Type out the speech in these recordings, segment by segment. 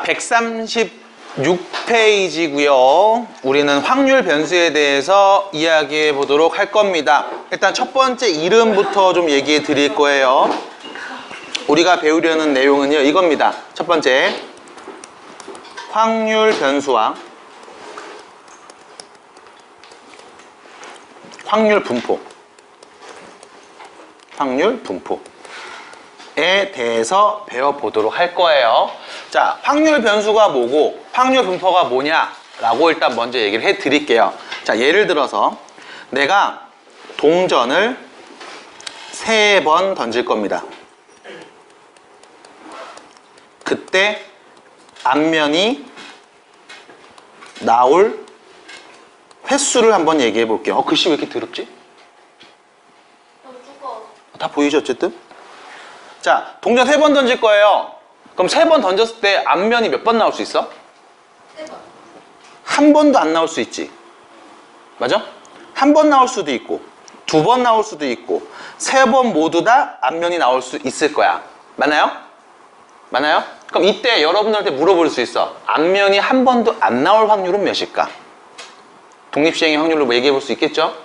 136페이지고요. 우리는 확률 변수에 대해서 이야기해 보도록 할 겁니다. 일단 첫 번째 이름부터 좀 얘기해 드릴 거예요. 우리가 배우려는 내용은요, 이겁니다. 첫 번째, 확률 변수와 확률 분포. 확률 분포에 대해서 배워보도록 할 거예요. 자, 확률 변수가 뭐고 확률 분포가 뭐냐라고 일단 먼저 얘기를 해 드릴게요. 자, 예를 들어서 내가 동전을 3번 던질 겁니다. 그때 앞면이 나올 횟수를 한번 얘기해 볼게요. 글씨 왜 이렇게 더럽지? 다 보이죠, 어쨌든? 자, 동전 3번 던질 거예요. 그럼 3번 던졌을 때 앞면이 몇 번 나올 수 있어? 3번. 한 번도 안 나올 수 있지. 맞아? 한 번 나올 수도 있고, 2번 나올 수도 있고, 3번 모두 다 앞면이 나올 수 있을 거야. 맞나요? 맞나요? 그럼 이때 여러분들한테 물어볼 수 있어. 앞면이 한 번도 안 나올 확률은 몇일까? 독립시행의 확률로 뭐 얘기해 볼 수 있겠죠?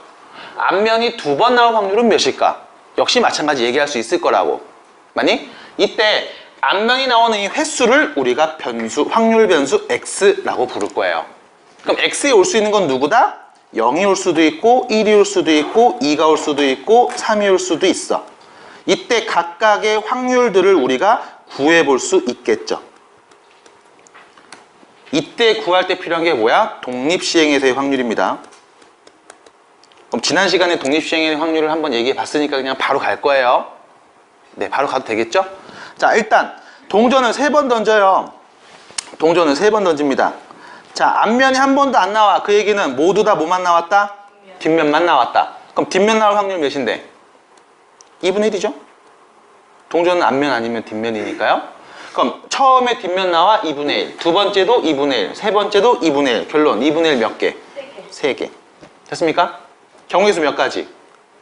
앞면이 2번 나올 확률은 몇일까? 역시 마찬가지 얘기할 수 있을 거라고. 맞니? 이때 앞면이 나오는 이 횟수를 우리가 변수, 확률 변수 x라고 부를 거예요. 그럼 x에 올 수 있는 건 누구다? 0이 올 수도 있고 1이 올 수도 있고 2가 올 수도 있고 3이 올 수도 있어. 이때 각각의 확률들을 우리가 구해 볼 수 있겠죠. 이때 구할 때 필요한 게 뭐야? 독립시행에서의 확률입니다. 그럼 지난 시간에 독립시행의 확률을 한번 얘기해 봤으니까 그냥 바로 갈 거예요. 네, 바로 가도 되겠죠? 자, 일단 동전을 3번 던져요. 동전을 3번 던집니다. 자, 앞면이 한 번도 안 나와. 그 얘기는 모두 다 뭐만 나왔다? 뒷면만 나왔다. 그럼 뒷면 나올 확률 몇인데? 2분의 1이죠? 동전은 앞면 아니면 뒷면이니까요. 그럼 처음에 뒷면 나와 2분의 1, 두 번째도 2분의 1, 세 번째도 2분의 1. 결론 2분의 1 몇 개? 3개. 됐습니까? 경우의 수 몇 가지?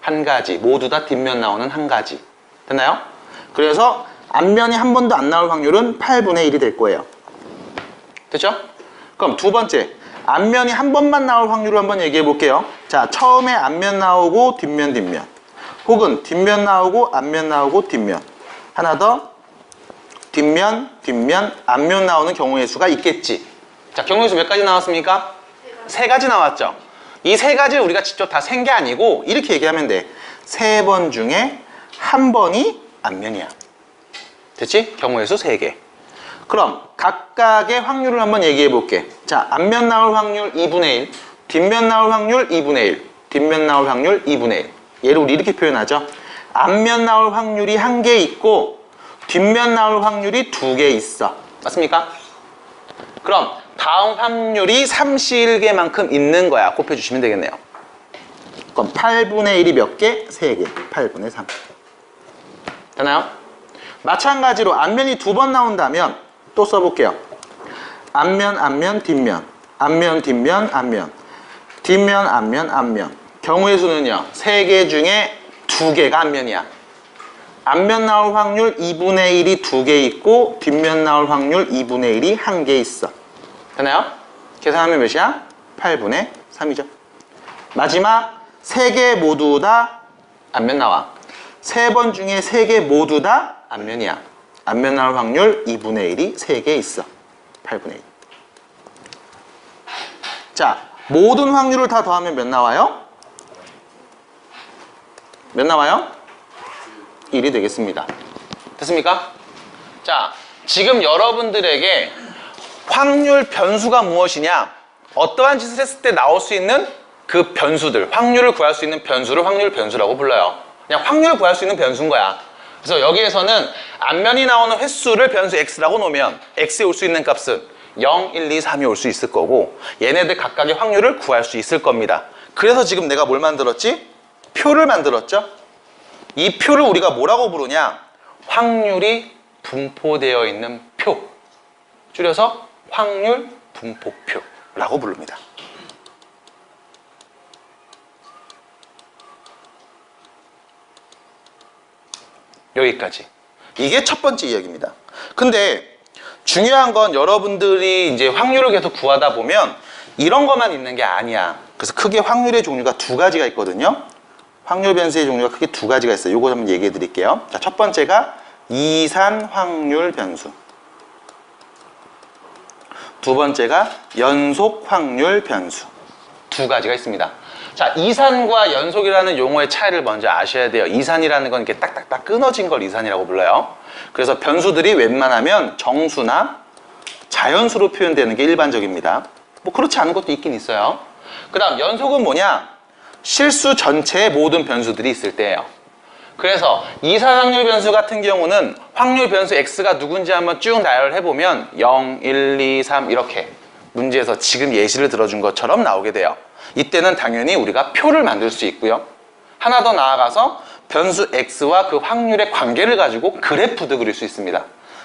한 가지. 모두 다 뒷면 나오는 한 가지. 됐나요? 그래서 앞면이 한 번도 안 나올 확률은 8분의 1이 될 거예요. 됐죠? 그럼 두 번째, 앞면이 한 번만 나올 확률을 한번 얘기해 볼게요. 자, 처음에 앞면 나오고 뒷면. 혹은 뒷면 나오고 앞면 나오고 뒷면. 하나 더, 뒷면, 앞면 나오는 경우의 수가 있겠지. 자, 경우의 수 몇 가지 나왔습니까? 3가지 나왔죠. 이 3가지를 우리가 직접 다 센 게 아니고 이렇게 얘기하면 돼. 3번 중에 한 번이 앞면이야. 됐지? 경우의 수 3개. 그럼 각각의 확률을 한번 얘기해 볼게. 자, 앞면 나올 확률 2분의 1, 뒷면 나올 확률 2분의 1, 뒷면 나올 확률 2분의 1. 얘를 우리 이렇게 표현하죠. 앞면 나올 확률이 1개 있고 뒷면 나올 확률이 2개 있어. 맞습니까? 그럼 다음 확률이 31개만큼 있는 거야. 곱해주시면 되겠네요. 그럼 8분의 1이 몇 개? 3개. 8분의 3. 되나요? 마찬가지로 앞면이 2번 나온다면 또 써볼게요. 앞면, 뒷면. 앞면, 뒷면, 앞면. 뒷면, 앞면. 경우의 수는요. 3개 중에 2개가 앞면이야. 앞면 나올 확률 2분의 1이 2개 있고 뒷면 나올 확률 2분의 1이 1개 있어. 되나요? 계산하면 몇이야? 8분의 3이죠. 마지막 3개 모두 다 앞면 나와. 3번 중에 3개 모두 다 앞면이야. 앞면 나올 확률 2분의 1이 3개 있어. 8분의 1. 자, 모든 확률을 다 더하면 몇 나와요? 몇 나와요? 1이 되겠습니다. 됐습니까? 자, 지금 여러분들에게 확률 변수가 무엇이냐, 어떠한 짓을 했을 때 나올 수 있는 그 변수들, 확률을 구할 수 있는 변수를 확률 변수라고 불러요. 그냥 확률을 구할 수 있는 변수인 거야. 그래서 여기에서는 앞면이 나오는 횟수를 변수 x라고 놓으면 x에 올 수 있는 값은 0, 1, 2, 3이 올 수 있을 거고 얘네들 각각의 확률을 구할 수 있을 겁니다. 그래서 지금 내가 뭘 만들었지? 표를 만들었죠? 이 표를 우리가 뭐라고 부르냐? 확률이 분포되어 있는 표. 줄여서 확률 분포표라고 부릅니다. 여기까지. 이게 첫 번째 이야기입니다. 근데 중요한 건 여러분들이 이제 확률을 계속 구하다 보면 이런 것만 있는 게 아니야. 그래서 크게 확률의 종류가 두 가지가 있거든요. 확률 변수의 종류가 크게 두 가지가 있어요. 요거 한번 얘기해 드릴게요. 자, 첫 번째가 이산 확률 변수. 두 번째가 연속 확률 변수. 두 가지가 있습니다. 자, 이산과 연속이라는 용어의 차이를 먼저 아셔야 돼요. 이산이라는 건 이렇게 딱딱딱 끊어진 걸 이산이라고 불러요. 그래서 변수들이 웬만하면 정수나 자연수로 표현되는 게 일반적입니다. 뭐 그렇지 않은 것도 있긴 있어요. 그 다음 연속은 뭐냐? 실수 전체의 모든 변수들이 있을 때예요. 그래서 이산 확률 변수 같은 경우는 확률 변수 x가 누군지 한번 쭉 나열을 해보면 0, 1, 2, 3 이렇게 문제에서 지금 예시를 들어준 것처럼 나오게 돼요. 이때는 당연히 우리가 표를 만들 수 있고요. 하나 더 나아가서 변수 x와 그 확률의 관계를 가지고 그래프도 그릴 수 있습니다.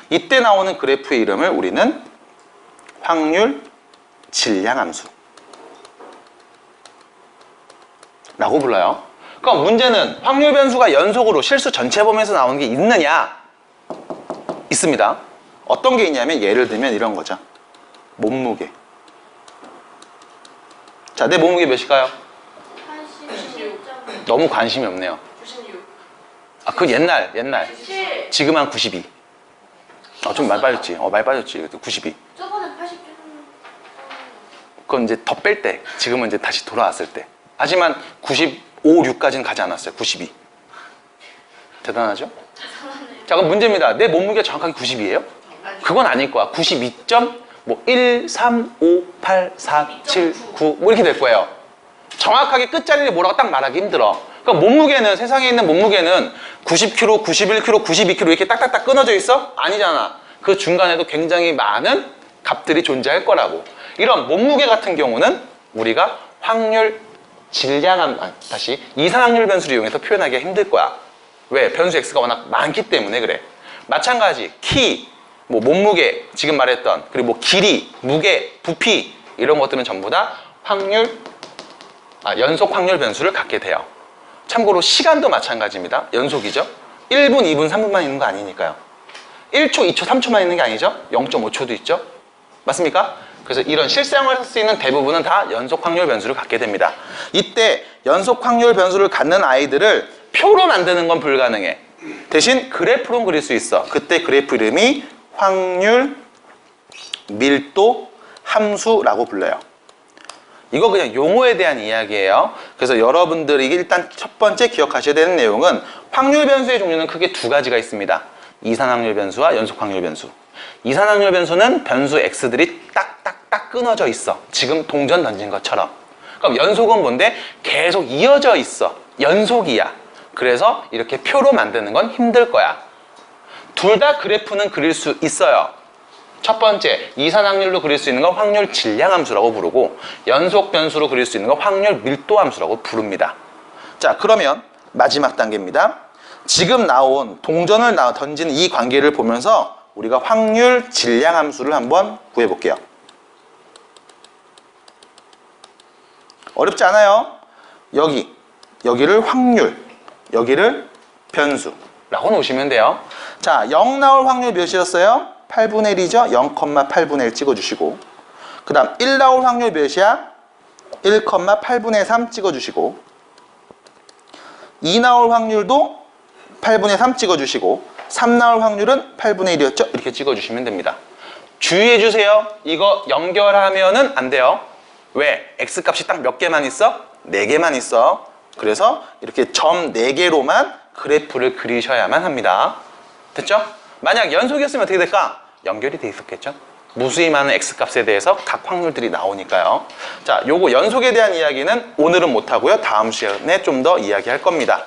이때 나오는 그래프의 이름을 우리는 확률 질량함수 라고 불러요. 그럼 문제는 확률 변수가 연속으로 실수 전체 범위에서 나오는 게 있느냐? 있습니다. 어떤 게 있냐면 예를 들면 이런 거죠. 몸무게. 자, 내 몸무게 몇일까요? 86. 너무 관심이 없네요. 96. 아, 그 옛날. 97. 지금 한 92. 좀 많이 빠졌지. 많이 빠졌지. 92. 저번에 87. 그건 이제 더 뺄 때. 지금은 이제 다시 돌아왔을 때. 하지만 95, 6까지는 가지 않았어요. 92. 대단하죠? 자, 그럼 문제입니다. 내 몸무게가 정확하게 90이에요? 그건 아닐 거야. 92.1, 3, 5, 8, 4, 7, 9 뭐 이렇게 될 거예요. 정확하게 끝자리를 뭐라고 딱 말하기 힘들어. 그러니까 몸무게는, 세상에 있는 몸무게는 90kg, 91kg, 92kg 이렇게 딱딱딱 끊어져 있어? 아니잖아. 그 중간에도 굉장히 많은 값들이 존재할 거라고. 이런 몸무게 같은 경우는 우리가 확률 이산 확률 변수를 이용해서 표현하기가 힘들 거야. 왜? 변수 x가 워낙 많기 때문에 그래. 마찬가지 키, 뭐 몸무게, 지금 말했던, 그리고 뭐 길이, 무게, 부피 이런 것들은 전부 다 연속 확률 변수를 갖게 돼요. 참고로 시간도 마찬가지입니다. 연속이죠. 1분, 2분, 3분만 있는 거 아니니까요. 1초, 2초, 3초만 있는 게 아니죠. 0.5초도 있죠. 맞습니까? 그래서 이런 실생활에서 쓰이는 대부분은 다 연속 확률 변수를 갖게 됩니다. 이때 연속 확률 변수를 갖는 아이들을 표로 만드는 건 불가능해. 대신 그래프로 그릴 수 있어. 그때 그래프 이름이 확률 밀도 함수라고 불러요. 이거 그냥 용어에 대한 이야기예요. 그래서 여러분들이 일단 첫 번째 기억하셔야 되는 내용은 확률 변수의 종류는 크게 두 가지가 있습니다. 이산 확률 변수와 연속 확률 변수. 이산 확률 변수는 변수 x들이 딱딱딱 끊어져 있어. 지금 동전 던진 것처럼. 그럼 연속은 뭔데? 계속 이어져 있어. 연속이야. 그래서 이렇게 표로 만드는 건 힘들 거야. 둘 다 그래프는 그릴 수 있어요. 첫 번째, 이산 확률로 그릴 수 있는 건 확률 질량함수라고 부르고, 연속 변수로 그릴 수 있는 건 확률 밀도함수라고 부릅니다. 자, 그러면 마지막 단계입니다. 지금 나온 동전을 던지는 이 관계를 보면서 우리가 확률 질량함수를 한번 구해볼게요. 어렵지 않아요. 여기를 확률, 여기를 변수라고 놓으시면 돼요. 자, 0 나올 확률 몇이었어요? 8분의 1이죠? 0,8분의 1 찍어주시고, 그 다음 1 나올 확률 몇이야? 1,8분의 3 찍어주시고, 2 나올 확률도 8분의 3 찍어주시고, 3 나올 확률은 8분의 1이었죠? 이렇게 찍어주시면 됩니다. 주의해주세요. 이거 연결하면은 안 돼요. 왜? x값이 딱 몇 개만 있어? 4개만 있어. 그래서 이렇게 점 4개로만 그래프를 그리셔야만 합니다. 됐죠? 만약 연속이었으면 어떻게 될까? 연결이 돼 있었겠죠? 무수히 많은 x값에 대해서 각 확률들이 나오니까요. 자, 요거 연속에 대한 이야기는 오늘은 못하고요. 다음 시간에 좀 더 이야기할 겁니다.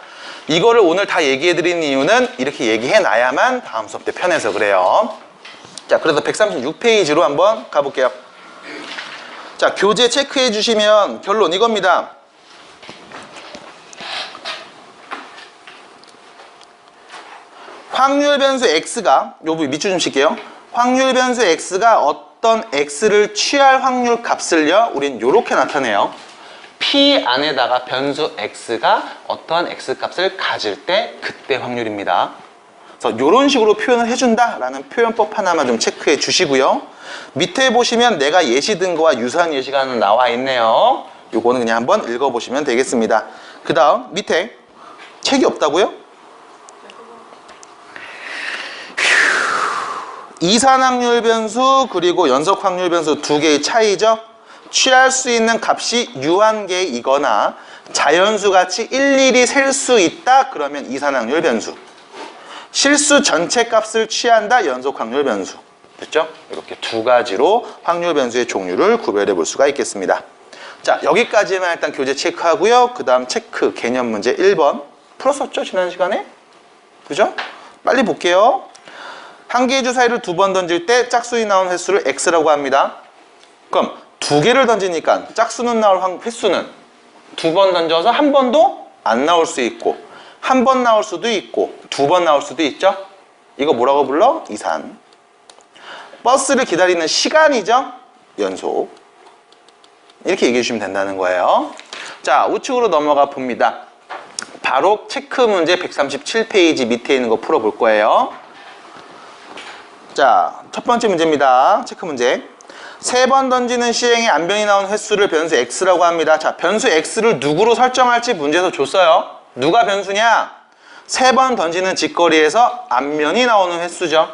이거를 오늘 다 얘기해드린 이유는 이렇게 얘기해놔야만 다음 수업 때 편해서 그래요. 자, 그래서 136페이지로 한번 가볼게요. 자, 교재 체크해 주시면 결론 이겁니다. 확률 변수 x가, 요 부분 밑줄 좀 칠게요. 확률 변수 x가 어떤 x를 취할 확률 값을요, 우린 요렇게 나타내요. P 안에다가 변수 x가 어떠한 x 값을 가질 때 그때 확률입니다. 그래서 이런 식으로 표현을 해준다라는 표현법 하나만 좀 체크해 주시고요. 밑에 보시면 내가 예시 든 거와 유사한 예시가 하나 나와 있네요. 요거는 그냥 한번 읽어보시면 되겠습니다. 그 다음 밑에 책이 없다고요? 이산확률 변수 그리고 연속확률 변수 두 개의 차이죠. 취할 수 있는 값이 유한계이거나 자연수같이 일일이 셀 수 있다. 그러면 이산확률 변수. 실수 전체 값을 취한다. 연속확률 변수. 됐죠? 이렇게 두 가지로 확률 변수의 종류를 구별해 볼 수가 있겠습니다. 자, 여기까지만 일단 교재 체크하고요. 그 다음 체크 개념 문제 1번 풀었었죠? 지난 시간에? 그죠? 빨리 볼게요. 한 개의 주사위를 두 번 던질 때 짝수이 나온 횟수를 x라고 합니다. 그럼 두 개를 던지니까 짝수는 나올 횟수는 두 번 던져서 한 번도 안 나올 수 있고 한 번 나올 수도 있고 두 번 나올 수도 있죠. 이거 뭐라고 불러? 이산. 버스를 기다리는 시간이죠. 연속. 이렇게 얘기해 주시면 된다는 거예요. 자, 우측으로 넘어가 봅니다. 바로 체크 문제 137페이지 밑에 있는 거 풀어볼 거예요. 자, 첫 번째 문제입니다. 체크 문제. 세 번 던지는 시행에 안변이 나온 횟수를 변수 x라고 합니다. 자, 변수 x를 누구로 설정할지 문제에서 줬어요. 누가 변수냐? 세 번 던지는 직거리에서 안면이 나오는 횟수죠.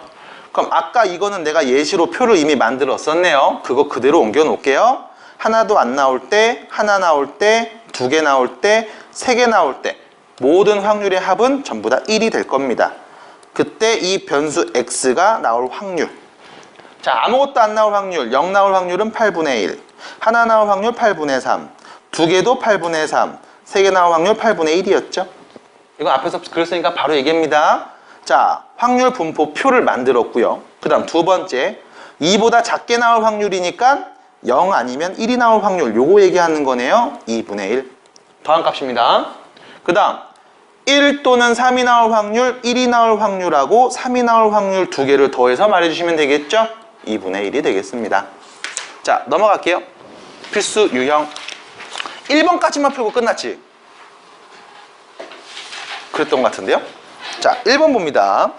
그럼 아까 이거는 내가 예시로 표를 이미 만들었었네요. 그거 그대로 옮겨 놓을게요. 하나도 안 나올 때, 하나 나올 때, 두 개 나올 때, 세 개 나올 때 모든 확률의 합은 전부 다 1이 될 겁니다. 그때 이 변수 x가 나올 확률. 자, 아무것도 안 나올 확률, 0 나올 확률은 8분의 1. 하나 나올 확률 8분의 3. 두 개도 8분의 3. 세 개 나올 확률 8분의 1이었죠. 이거 앞에서 그랬으니까 바로 얘기합니다. 자, 확률 분포 표를 만들었고요. 그 다음 두 번째, 2보다 작게 나올 확률이니까 0 아니면 1이 나올 확률. 요거 얘기하는 거네요. 2분의 1. 더한 값입니다. 그 다음 1 또는 3이 나올 확률, 1이 나올 확률하고 3이 나올 확률 두 개를 더해서 말해주시면 되겠죠? 2분의 1이 되겠습니다. 자, 넘어갈게요. 필수 유형 1번까지만 풀고 끝났지? 그랬던 것 같은데요? 자, 1번 봅니다.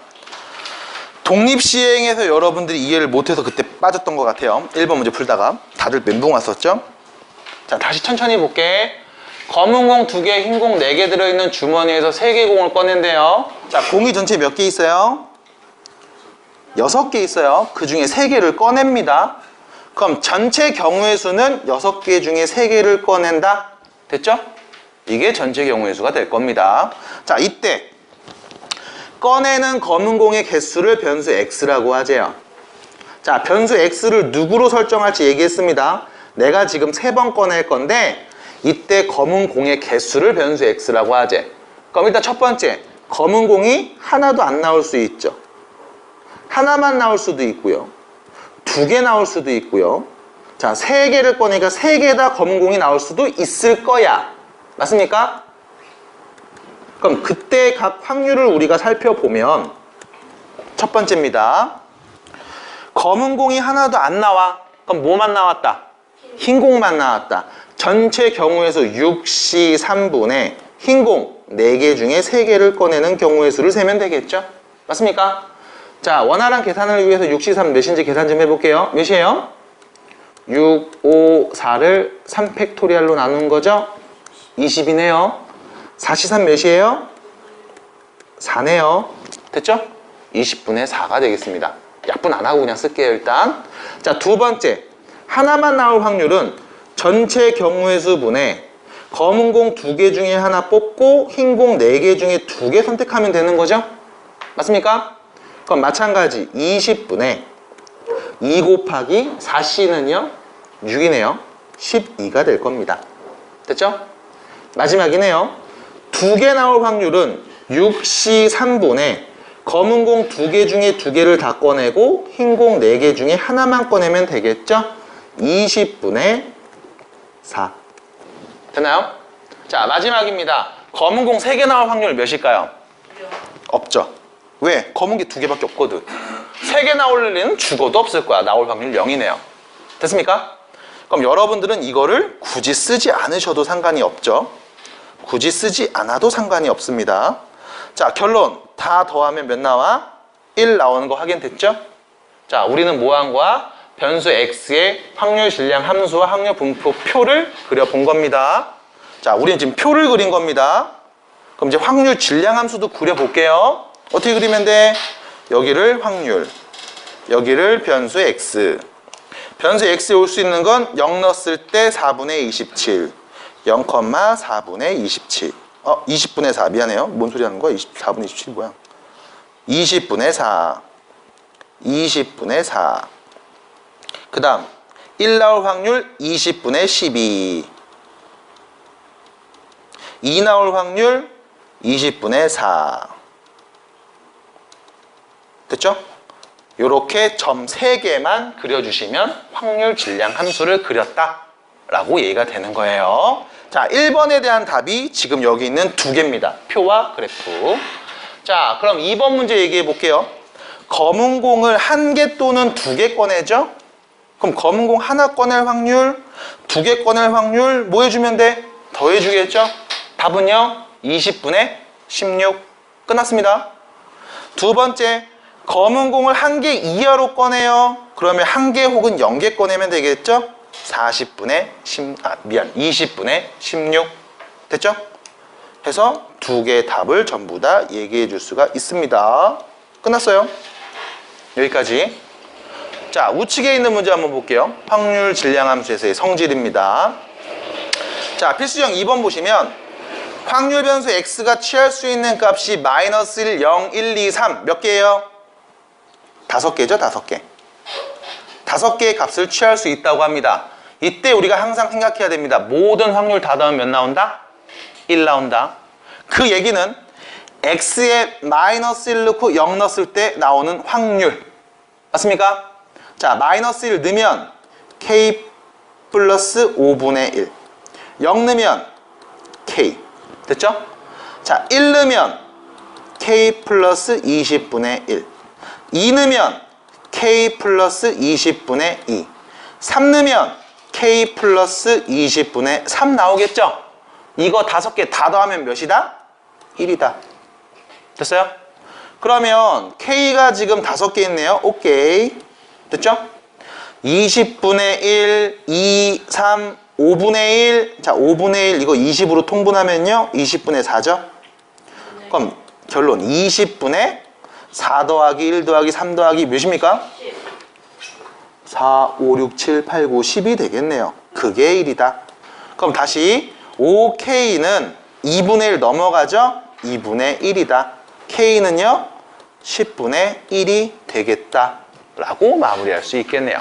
독립시행에서 여러분들이 이해를 못해서 그때 빠졌던 것 같아요. 1번 문제 풀다가 다들 멘붕 왔었죠? 자, 다시 천천히 볼게. 검은 공 2개, 흰 공 4개 들어있는 주머니에서 3개 공을 꺼낸대요. 자, 공이 전체 몇 개 있어요? 6개 있어요. 그 중에 3개를 꺼냅니다. 그럼 전체 경우의 수는 6개 중에 3개를 꺼낸다. 됐죠? 이게 전체 경우의 수가 될 겁니다. 자, 이때 꺼내는 검은 공의 개수를 변수 x라고 하재요. 자, 변수 x를 누구로 설정할지 얘기했습니다. 내가 지금 3번 꺼낼 건데 이때 검은 공의 개수를 변수 x라고 하재. 그럼 일단 첫 번째, 검은 공이 하나도 안 나올 수 있죠. 하나만 나올 수도 있고요. 2개 나올 수도 있고요. 자, 3개를 꺼내니까 3개 다 검은 공이 나올 수도 있을 거야. 맞습니까? 그럼 그때 각 확률을 우리가 살펴보면 첫 번째입니다. 검은 공이 하나도 안 나와. 그럼 뭐만 나왔다? 흰 공만 나왔다. 전체 경우의 수 6시 3분의 흰 공 4개 중에 3개를 꺼내는 경우의 수를 세면 되겠죠? 맞습니까? 자, 원활한 계산을 위해서 6시 3 몇인지 계산 좀 해볼게요. 몇이에요? 6, 5, 4를 3팩토리얼로 나눈 거죠? 20이네요. 4시 3 몇이에요? 4네요. 됐죠? 20분의 4가 되겠습니다. 약분 안 하고 그냥 쓸게요, 일단. 자, 두 번째. 하나만 나올 확률은 전체 경우의 수분에 검은 공 2개 중에 하나 뽑고 흰 공 4개 중에 2개 선택하면 되는 거죠? 맞습니까? 그럼 마찬가지 20분의 2 곱하기 4c는요? 6이네요. 12가 될 겁니다. 됐죠? 마지막이네요. 2개 나올 확률은 6시 3분의 검은 공 2개 중에 2개를 다 꺼내고 흰 공 4개 중에 하나만 꺼내면 되겠죠? 20분의 4. 됐나요? 자, 마지막입니다. 검은 공 3개 나올 확률 몇일까요? 없죠. 왜? 검은 게 2개밖에 없거든. 3개 나올 일은 죽어도 없을 거야. 나올 확률 0이네요. 됐습니까? 그럼 여러분들은 이거를 굳이 쓰지 않으셔도 상관이 없죠. 굳이 쓰지 않아도 상관이 없습니다. 자, 결론. 다 더하면 몇 나와? 1 나오는 거 확인됐죠? 자, 우리는 뭐 한 거야? 변수 x의 확률 질량 함수와 확률 분포 표를 그려본 겁니다. 자, 우리는 지금 표를 그린 겁니다. 그럼 이제 확률 질량 함수도 그려볼게요. 어떻게 그리면 돼? 여기를 확률, 여기를 변수 x. 변수 x에 올 수 있는 건 0 넣었을 때 4분의 27, 0,4분의 27. 20분의 4 미안해요. 뭔 소리 하는 거야? 4분의 27 뭐야? 20분의 4, 20분의 4. 그 다음 1 나올 확률 20분의 12, 2 나올 확률 20분의 4. 됐죠? 요렇게 점 3개만 그려주시면 확률 질량 함수를 그렸다 라고 얘기가 되는 거예요. 자, 1번에 대한 답이 지금 여기 있는 2개입니다. 표와 그래프. 자, 그럼 2번 문제 얘기해 볼게요. 검은 공을 1개 또는 2개 꺼내죠? 그럼 검은 공 하나 꺼낼 확률, 2개 꺼낼 확률 뭐 해주면 돼? 더해주겠죠? 답은요 20분의 16. 끝났습니다. 두 번째, 검은 공을 1개 이하로 꺼내요. 그러면 1개 혹은 0개 꺼내면 되겠죠? 20분의 16. 됐죠? 해서 2개의 답을 전부 다 얘기해 줄 수가 있습니다. 끝났어요. 여기까지. 자, 우측에 있는 문제 한번 볼게요. 확률 질량 함수에서의 성질입니다. 자, 필수형 2번 보시면 확률 변수 x가 취할 수 있는 값이 마이너스 1, 0, 1, 2, 3 몇 개예요? 5개죠? 5개. 5개의 값을 취할 수 있다고 합니다. 이때 우리가 항상 생각해야 됩니다. 모든 확률 다 더하면 몇 나온다? 1 나온다. 그 얘기는 x에 마이너스 1 넣고 0 넣었을 때 나오는 확률. 맞습니까? 자, 마이너스 1 넣으면 k 플러스 5분의 1. 0 넣으면 k. 됐죠? 자, 1 넣으면 k 플러스 20분의 1. 2 넣으면 k 플러스 20분의 2. 3 넣으면 k 플러스 20분의 3 나오겠죠? 이거 5개 다 더하면 몇이다? 1이다. 됐어요? 그러면 k가 지금 5개 있네요. 오케이. 됐죠? 20분의 1, 2, 3, 5분의 1. 자, 5분의 1 이거 20으로 통분하면요 20분의 4죠? 그럼 결론 20분의 4 더하기 1 더하기 3 더하기 몇입니까? 10. 4, 5, 6, 7, 8, 9, 10이 되겠네요. 그게 1이다. 그럼 다시 5K는 2분의 1 넘어가죠? 2분의 1이다. K는요 10분의 1이 되겠다 라고 마무리할 수 있겠네요.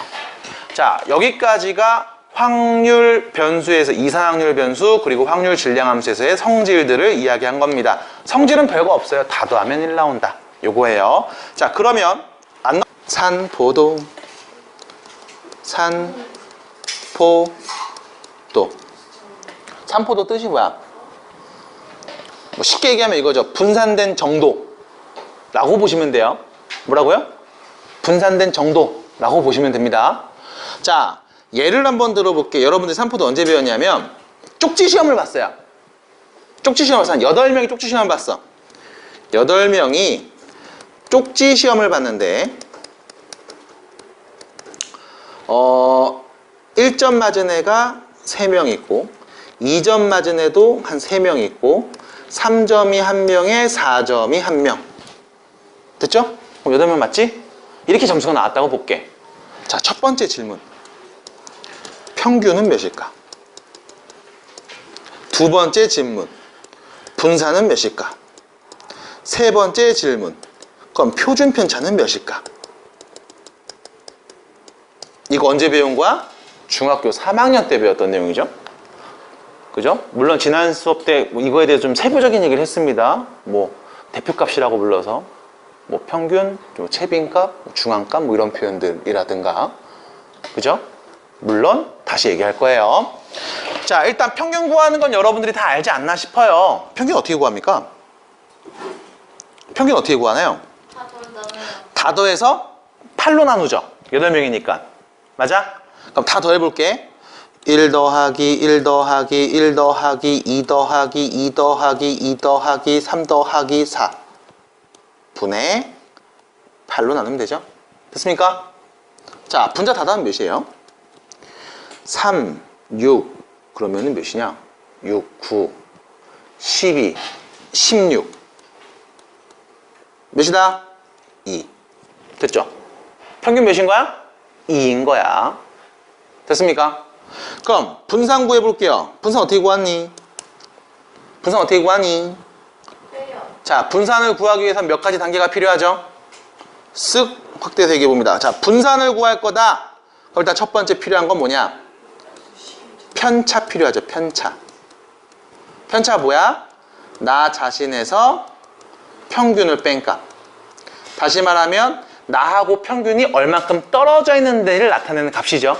자, 여기까지가 확률 변수에서 이산확률 변수 그리고 확률 질량 함수에서의 성질들을 이야기한 겁니다. 성질은 별거 없어요. 다 더하면 1 나온다. 요거예요. 자, 그러면 산포도 산포도 뜻이 뭐야? 뭐 쉽게 얘기하면 이거죠. 분산된 정도라고 보시면 돼요. 뭐라고요? 분산된 정도라고 보시면 됩니다. 자, 예를 한번 들어볼게요. 여러분들 산포도 언제 배웠냐면 쪽지 시험을 봤어요. 쪽지 시험을 봤어. 한 8명이 쪽지 시험을 봤어. 8명이 쪽지 시험을 봤는데 1점 맞은 애가 3명 있고 2점 맞은 애도 한 3명 있고 3점이 1명에 4점이 1명. 됐죠? 그럼 8명 맞지? 이렇게 점수가 나왔다고 볼게. 자, 첫 번째 질문. 평균은 몇일까? 두 번째 질문. 분산은 몇일까? 세 번째 질문. 그럼 표준 편차는 몇일까? 이거 언제 배운 거야? 중학교 3학년 때 배웠던 내용이죠. 그죠? 물론 지난 수업 때 이거에 대해서 좀 세부적인 얘기를 했습니다. 뭐 대표값이라고 불러서 뭐 평균, 최빈값, 중앙값 뭐 이런 표현들이라든가. 그죠? 물론 다시 얘기할 거예요. 자, 일단 평균 구하는 건 여러분들이 다 알지 않나 싶어요. 평균 어떻게 구합니까? 평균 어떻게 구하나요? 다 더해서 8로 나누죠. 8명이니까. 맞아? 그럼 다 더해볼게. 1 더하기 1 더하기 1 더하기 2 더하기 2 더하기 2 더하기 3 더하기 4. 분의 8로 나누면 되죠. 됐습니까? 자, 분자 다 더하면 몇이에요? 3, 6 그러면은 몇이냐? 6, 9, 12, 16 몇이다? 2 됐죠? 평균 몇인 거야? 2인 거야. 됐습니까? 그럼 분산 구해볼게요. 분산 어떻게 구하니? 분산 어떻게 구하니? 빼요. 자, 분산을 구하기 위해서 몇 가지 단계가 필요하죠? 쓱 확대해서 얘기해 봅니다. 자, 분산을 구할 거다. 그럼 일단 첫 번째 필요한 건 뭐냐? 편차 필요하죠. 편차. 편차 뭐야? 나 자신에서 평균을 뺀 값. 다시 말하면 나하고 평균이 얼만큼 떨어져 있는 데를 나타내는 값이죠.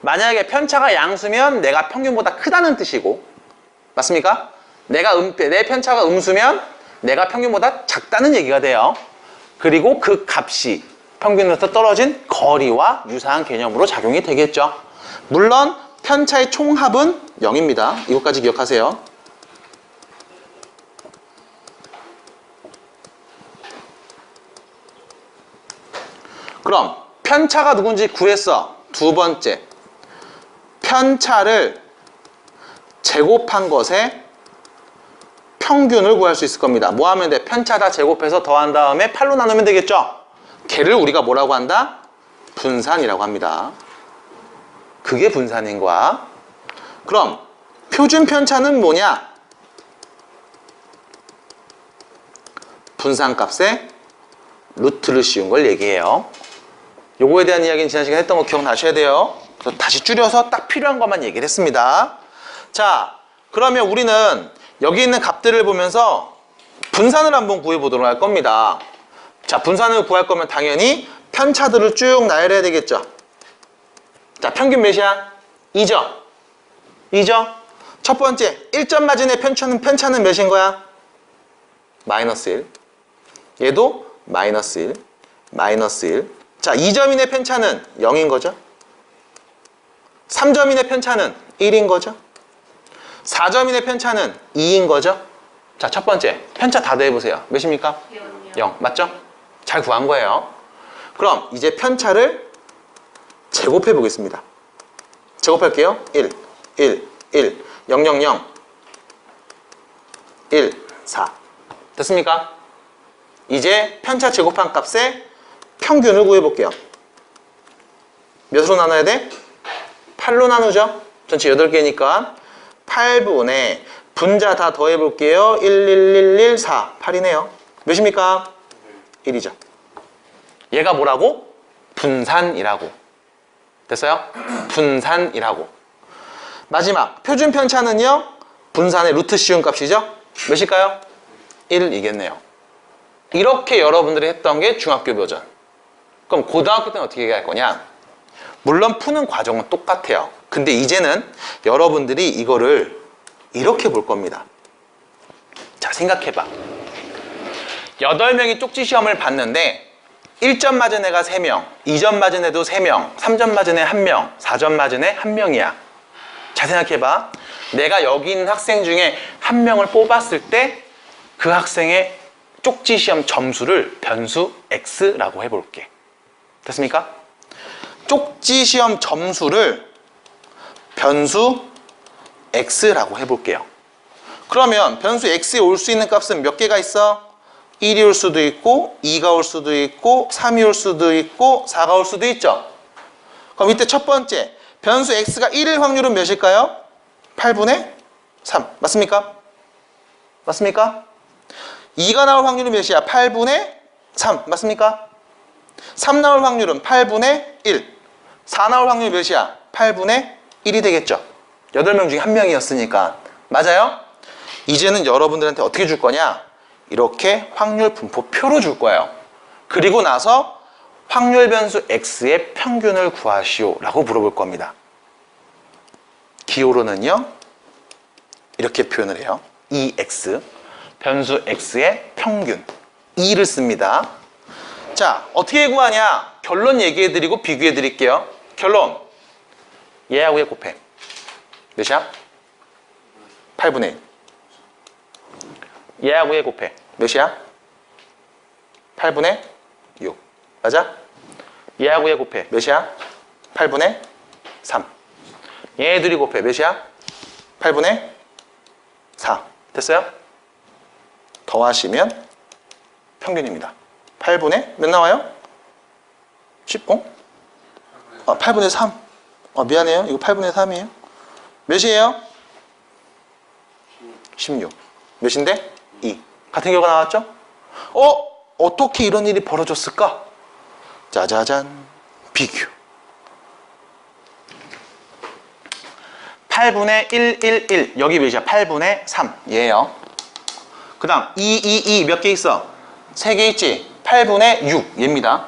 만약에 편차가 양수면 내가 평균보다 크다는 뜻이고, 맞습니까? 내 편차가 음수면 내가 평균보다 작다는 얘기가 돼요. 그리고 그 값이 평균에서 떨어진 거리와 유사한 개념으로 작용이 되겠죠. 물론 편차의 총합은 0입니다. 이것까지 기억하세요. 그럼 편차가 누군지 구했어. 두 번째, 편차를 제곱한 것에 평균을 구할 수 있을 겁니다. 뭐 하면 돼? 편차 다 제곱해서 더한 다음에 8로 나누면 되겠죠? 걔를 우리가 뭐라고 한다? 분산이라고 합니다. 그게 분산인 거야. 그럼 표준 편차는 뭐냐? 분산값에 루트를 씌운 걸 얘기해요. 요거에 대한 이야기는 지난 시간에 했던 거 기억나셔야 돼요. 그래서 다시 줄여서 딱 필요한 것만 얘기를 했습니다. 자, 그러면 우리는 여기 있는 값들을 보면서 분산을 한번 구해보도록 할 겁니다. 자, 분산을 구할 거면 당연히 편차들을 쭉 나열해야 되겠죠. 자, 평균 몇이야? 2죠? 2죠? 첫 번째, 1점 마진의 편차는 몇인 거야? 마이너스 1. 얘도 마이너스 1, 마이너스 1. 자, 2점인의 편차는 0인 거죠? 3점인의 편차는 1인 거죠? 4점인의 편차는 2인 거죠? 자, 첫 번째, 편차 다 더해보세요. 몇입니까? 0이요. 0, 맞죠? 잘 구한 거예요. 그럼 이제 편차를 제곱해 보겠습니다. 제곱할게요. 1, 1, 1, 0, 0, 0, 1, 4. 됐습니까? 이제 편차 제곱한 값에 평균을 구해볼게요. 몇으로 나눠야 돼? 8로 나누죠? 전체 8개니까 8분의 분자 다 더해볼게요. 1, 1, 1, 1, 4. 8이네요. 몇입니까? 1이죠. 얘가 뭐라고? 분산이라고. 됐어요? 분산이라고. 마지막 표준 편차는요, 분산의 루트 씌운 값이죠? 몇일까요? 1이겠네요. 이렇게 여러분들이 했던 게 중학교 버전. 그럼 고등학교 때는 어떻게 얘기할 거냐? 물론 푸는 과정은 똑같아요. 근데 이제는 여러분들이 이거를 이렇게 볼 겁니다. 자, 생각해봐. 8명이 쪽지 시험을 봤는데 1점 맞은 애가 3명, 2점 맞은 애도 3명, 3점 맞은 애 1명, 4점 맞은 애 1명이야. 잘 생각해봐. 내가 여기 있는 학생 중에 1명을 뽑았을 때 그 학생의 쪽지 시험 점수를 변수 x라고 해볼게. 됐습니까? 쪽지 시험 점수를 변수 x라고 해볼게요. 그러면 변수 x에 올 수 있는 값은 몇 개가 있어? 1이 올 수도 있고 2가 올 수도 있고 3이 올 수도 있고 4가 올 수도 있죠. 그럼 이때 첫 번째 변수 x가 1일 확률은 몇일까요? 8분의 3 맞습니까? 맞습니까? 2가 나올 확률은 몇이야? 8분의 3 맞습니까? 3 나올 확률은 8분의 1 4 나올 확률이 몇이야? 8분의 1이 되겠죠. 8명 중에 1명이었으니까 맞아요? 이제는 여러분들한테 어떻게 줄 거냐? 이렇게 확률 분포표로 줄 거예요. 그리고 나서 확률 변수 x의 평균을 구하시오 라고 물어볼 겁니다. 기호로는요 이렇게 표현을 해요. EX 변수 x의 평균 2를 씁니다. 자, 어떻게 구하냐? 결론 얘기해 드리고 비교해 드릴게요. 결론 얘하고 얘 곱해. 몇이야? 8분의 1. 얘하고 얘 곱해. 몇이야? 8분의 6. 맞아? 얘하고 얘 곱해. 몇이야? 8분의 3. 얘 둘이 곱해. 몇이야? 8분의 4. 됐어요? 더하시면 평균입니다. 8분의 몇 나와요? 10? 8분의 3. 미안해요. 이거 8분의 3이에요. 몇이에요? 16. 몇인데? 2. 같은 결과 나왔죠? 어떻게 이런 일이 벌어졌을까? 짜자잔. 비교. 8분의 1, 1, 1. 여기 몇이야? 8분의 3. 얘예요. 그 다음 2, 2, 2 몇 개 있어? 3개 있지? 8분의 6. 얘입니다.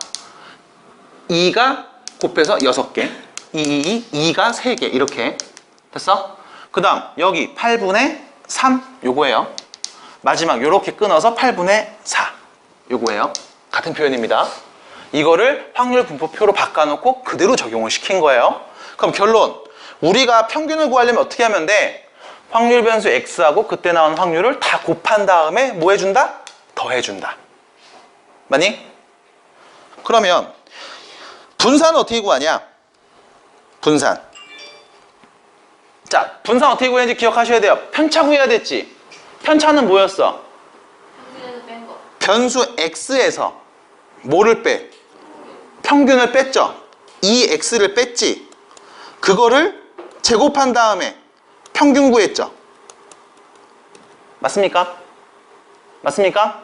2가 곱해서 6개. 2, 2, 2. 2가 3개. 이렇게. 됐어? 그 다음 여기 8분의 3. 요거예요. 마지막 요렇게 끊어서 8분의 4. 요거예요. 같은 표현입니다. 이거를 확률 분포표로 바꿔놓고 그대로 적용을 시킨 거예요. 그럼 결론. 우리가 평균을 구하려면 어떻게 하면 돼? 확률 변수 x하고 그때 나온 확률을 다 곱한 다음에 뭐 해준다? 더해준다. 맞니? 그러면 분산은 어떻게 구하냐? 분산. 자, 분산 어떻게 구했는지 기억하셔야 돼요. 편차 구해야 됐지. 편차는 뭐였어? 평균에서 뺀 거. 변수 x에서 뭐를 빼? 평균을 뺐죠. 이 x를 뺐지. 그거를 제곱한 다음에 평균 구했죠. 맞습니까? 맞습니까?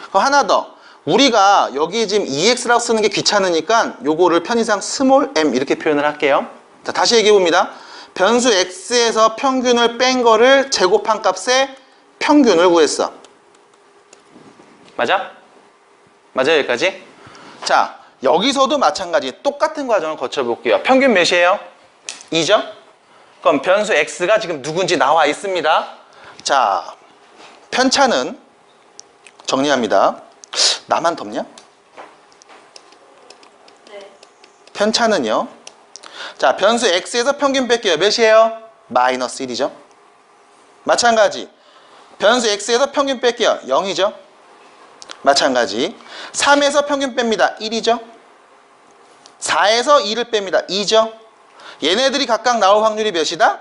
그럼 하나 더. 우리가 여기 지금 2x라고 쓰는 게 귀찮으니까 요거를 편의상 스몰 m 이렇게 표현을 할게요. 자, 다시 얘기해 봅니다. 변수 x에서 평균을 뺀 거를 제곱한 값에 평균을 구했어. 맞아? 맞아요, 여기까지? 자, 여기서도 마찬가지 똑같은 과정을 거쳐볼게요. 평균 몇이에요? 2죠? 그럼 변수 x가 지금 누군지 나와 있습니다. 자, 편차는 정리합니다. 나만 덥냐? 네. 편차는요. 자, 변수 x에서 평균 뺄게요. 몇이에요? 마이너스 1이죠. 마찬가지. 변수 x에서 평균 뺄게요. 0이죠. 마찬가지. 3에서 평균 뺍니다. 1이죠. 4에서 2를 뺍니다. 2죠. 얘네들이 각각 나올 확률이 몇이다?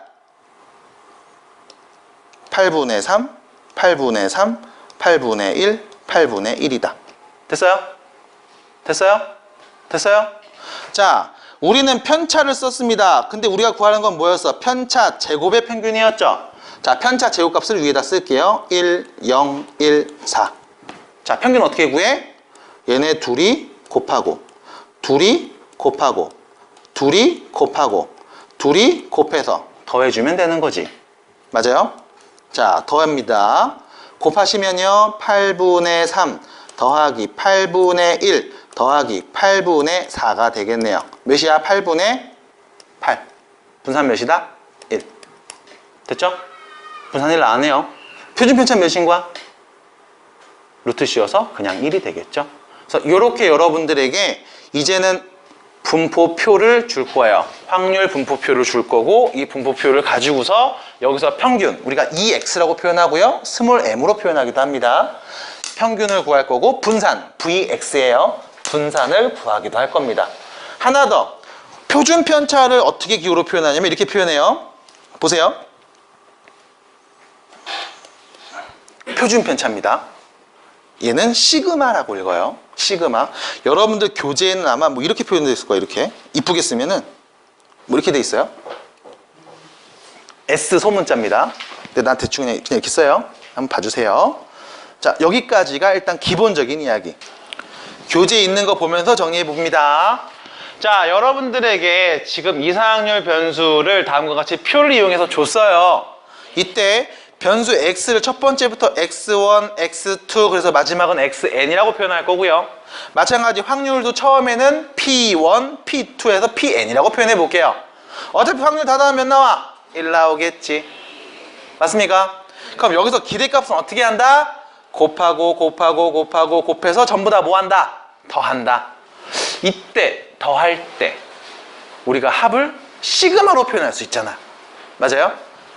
8분의 3, 8분의 3, 8분의 1, 8분의 1이다. 됐어요? 됐어요? 됐어요? 자, 우리는 편차를 썼습니다. 근데 우리가 구하는 건 뭐였어? 편차 제곱의 평균이었죠. 자, 편차 제곱값을 위에다 쓸게요. 1, 0, 1, 4. 자, 평균 어떻게 구해? 얘네 둘이 곱하고, 둘이 곱하고, 둘이 곱하고, 둘이 곱해서 더해주면 되는 거지. 맞아요? 자, 더합니다. 곱하시면요. 8분의 3 더하기 8분의 1 더하기 8분의 4가 되겠네요. 몇이야? 8분의 8. 분산 몇이다? 1. 됐죠? 분산 1 안 해요. 표준 편차 몇인 거야? 루트 씌워서 그냥 1이 되겠죠? 그래서 이렇게 여러분들에게 이제는 분포표를 줄 거예요. 확률 분포표를 줄 거고 이 분포표를 가지고서 여기서 평균, 우리가 EX라고 표현하고요. 스몰 m으로 표현하기도 합니다. 평균을 구할 거고 분산, VX예요. 분산을 구하기도 할 겁니다. 하나 더. 표준 편차를 어떻게 기호로 표현하냐면 이렇게 표현해요. 보세요. 표준 편차입니다. 얘는 시그마라고 읽어요. 시그마. 여러분들 교재에는 아마 뭐 이렇게 표현되어 있을 거예요. 이렇게 이쁘게 쓰면은 뭐 이렇게 돼 있어요. S 소문자입니다. 근데 난 대충 그냥 이렇게 써요. 한번 봐주세요. 자, 여기까지가 일단 기본적인 이야기. 교재에 있는 거 보면서 정리해 봅니다. 자, 여러분들에게 지금 이상확률 변수를 다음과 같이 표를 이용해서 줬어요. 이때 변수 x를 첫 번째부터 x1, x2 그래서 마지막은 xn이라고 표현할 거고요. 마찬가지 확률도 처음에는 p1, p2에서 pn이라고 표현해 볼게요. 어차피 확률 다 더하면 몇 나와? 1 나오겠지. 맞습니까? 그럼 여기서 기대값은 어떻게 한다? 곱하고 곱하고 곱하고 곱해서 전부 다 뭐 한다? 더한다. 이때 더할 때 우리가 합을 시그마로 표현할 수 있잖아. 맞아요?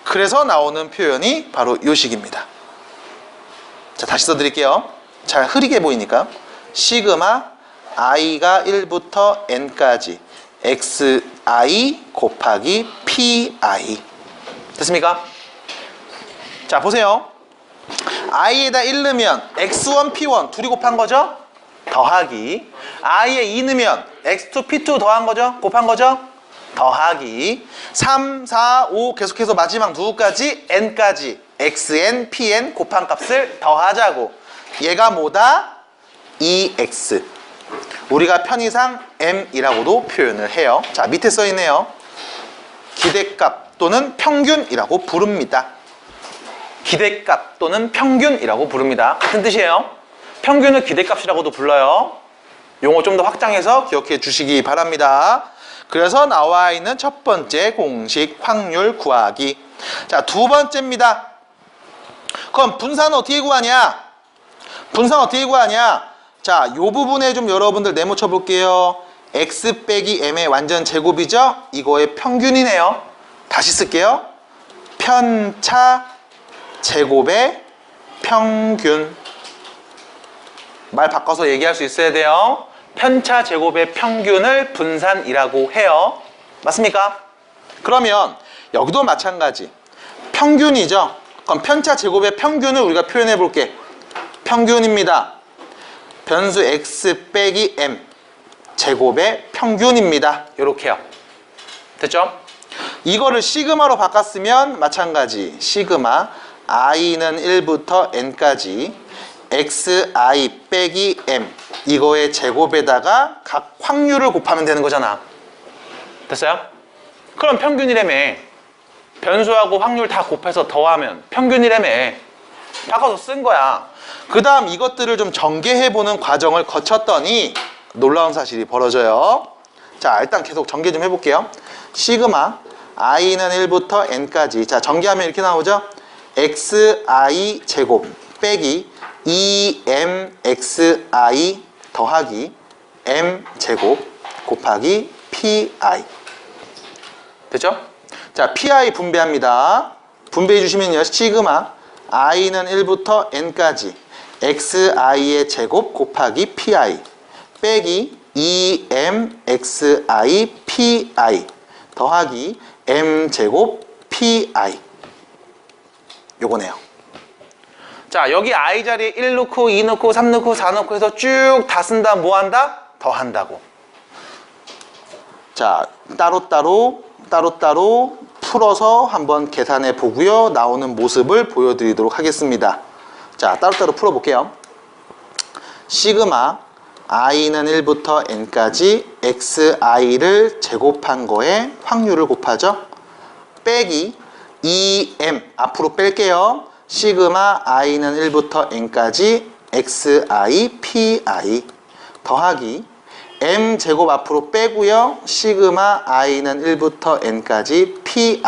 그래서 나오는 표현이 바로 요 식입니다. 자, 다시 써드릴게요. 잘 흐리게 보이니까. 시그마 i가 1부터 n까지 xi 곱하기 pi. 됐습니까? 자, 보세요. i에다 1 넣으면 x1, p1 둘이 곱한 거죠? 더하기. i에 2 넣으면 x2, p2 더한 거죠? 곱한 거죠? 더하기. 3, 4, 5 계속해서 마지막 누구까지? n까지 xn, pn 곱한 값을 더하자고. 얘가 뭐다? 2x. 우리가 편의상 m이라고도 표현을 해요. 자, 밑에 써 있네요. 기대값 또는 평균이라고 부릅니다. 기대값 또는 평균이라고 부릅니다. 같은 뜻이에요. 평균을 기대값이라고도 불러요. 용어 좀 더 확장해서 기억해 주시기 바랍니다. 그래서 나와 있는 첫 번째 공식 확률 구하기. 자, 두 번째입니다. 그럼 분산은 어떻게 구하냐? 분산 어떻게 구하냐? 자, 요 부분에 좀 여러분들 네모 쳐볼게요. x 빼기 m의 완전 제곱이죠? 이거의 평균이네요. 다시 쓸게요. 편차 제곱의 평균. 말 바꿔서 얘기할 수 있어야 돼요. 편차 제곱의 평균을 분산이라고 해요. 맞습니까? 그러면 여기도 마찬가지. 평균이죠? 그럼 편차 제곱의 평균을 우리가 표현해 볼게. 평균입니다. 변수 x 빼기 m 제곱의 평균입니다. 요렇게요. 됐죠? 이거를 시그마로 바꿨으면 마찬가지. 시그마 i는 1부터 n까지 xi 빼기 m 이거의 제곱에다가 각 확률을 곱하면 되는 거잖아. 됐어요? 그럼 평균이라며. 변수하고 확률 다 곱해서 더하면 평균이라며. 바꿔서 쓴 거야. 그 다음 이것들을 좀 전개해보는 과정을 거쳤더니 놀라운 사실이 벌어져요. 자, 일단 계속 전개 좀 해볼게요. 시그마 i는 1부터 n까지. 자, 전개하면 이렇게 나오죠? xi 제곱 빼기 2mxi 더하기 m 제곱 곱하기 pi. 됐죠? 자, pi 분배합니다. 분배해 주시면요. 시그마 i는 1부터 n까지 xi의 제곱 곱하기 pi 빼기 2mxi pi 더하기 m 제곱 pi. 요거네요. 자, 여기 i 자리에 1 넣고 2 넣고 3 넣고 4 넣고 해서 쭉 다 쓴다. 뭐 한다? 더한다고. 자, 따로따로 풀어서 한번 계산해 보고요. 나오는 모습을 보여드리도록 하겠습니다. 자, 따로따로 풀어볼게요. 시그마 i는 1부터 n까지 xi를 제곱한 거에 확률을 곱하죠. 빼기 2m 앞으로 뺄게요. 시그마 i는 1부터 n까지 xi pi 더하기 m 제곱 앞으로 빼고요. 시그마 i는 1부터 n까지 pi.